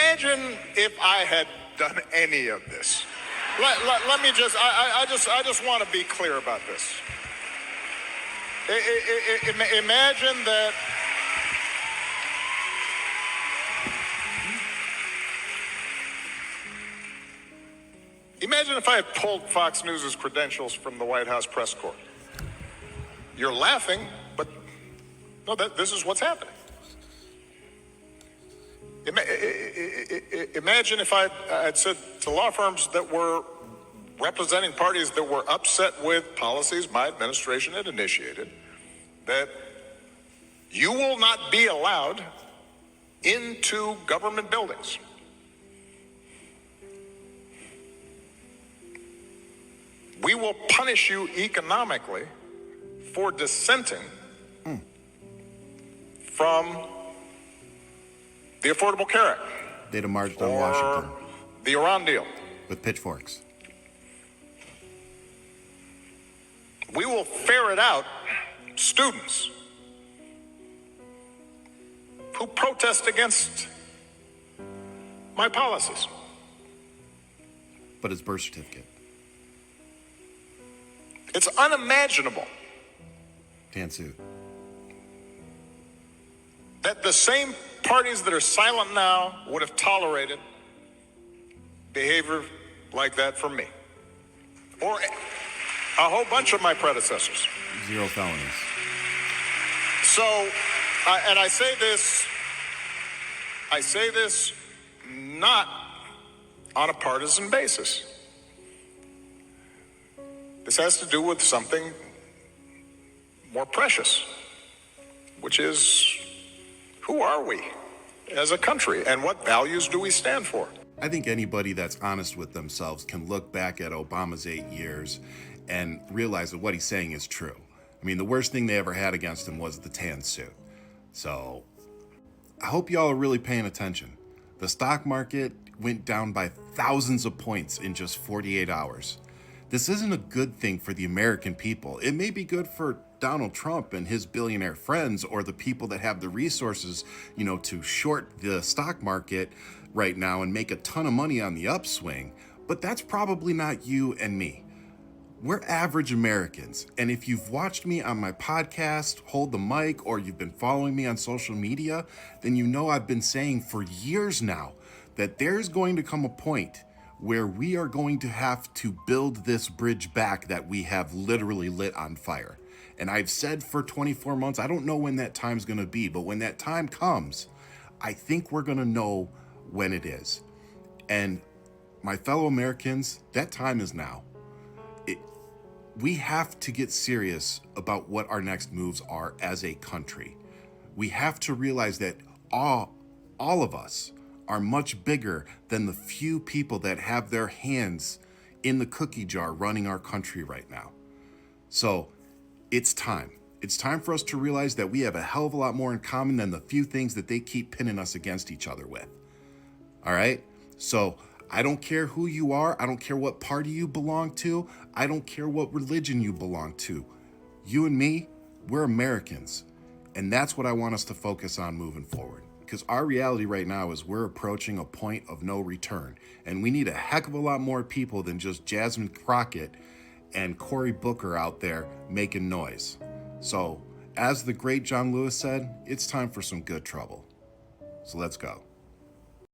Imagine if I had done any of this. Let me just, I just want to be clear about this. Imagine that Imagine if I had pulled Fox News' credentials from the White House press corps. You're laughing, but no, this is what's happening. Imagine if I'd said to law firms that were representing parties that were upset with policies my administration had initiated, that you will not be allowed into government buildings. We will punish you economically for dissenting from the Affordable Care Act. They'd have marched on Washington. The Iran deal. With pitchforks. We will ferret out students who protest against my policies. But his birth certificate. It's unimaginable Tan suit. that the same parties that are silent now would have tolerated behavior like that from me. Or a whole bunch of my predecessors. 0 felonies. So, and I say this not on a partisan basis. This has to do with something more precious, which is, who are we as a country and what values do we stand for? I think anybody that's honest with themselves can look back at Obama's 8 years and realize that what he's saying is true. I mean, the worst thing they ever had against him was the tan suit. So I hope y'all are really paying attention. The stock market went down by thousands of points in just 48 hours. This isn't a good thing for the American people. It may be good for Donald Trump and his billionaire friends, or the people that have the resources, to short the stock market right now and make a ton of money on the upswing. But that's probably not you and me. We're average Americans. And if you've watched me on my podcast, Hold the Mic, or you've been following me on social media, then you know I've been saying for years now that there's going to come a point where we are going to have to build this bridge back that we have literally lit on fire. And I've said for 24 months, I don't know when that time's going to be, but when that time comes, I think we're going to know when it is. And my fellow Americans, that time is now. We have to get serious about what our next moves are as a country. We have to realize that all of us are much bigger than the few people that have their hands in the cookie jar running our country right now. So it's time. It's time for us to realize that we have a hell of a lot more in common than the few things that they keep pinning us against each other with. All right? So I don't care who you are. I don't care what party you belong to. I don't care what religion you belong to. You and me, we're Americans. And that's what I want us to focus on moving forward. Because our reality right now is we're approaching a point of no return. And we need a heck of a lot more people than just Jasmine Crockett and Cory Booker out there making noise. So, as the great John Lewis said, it's time for some good trouble. So let's go.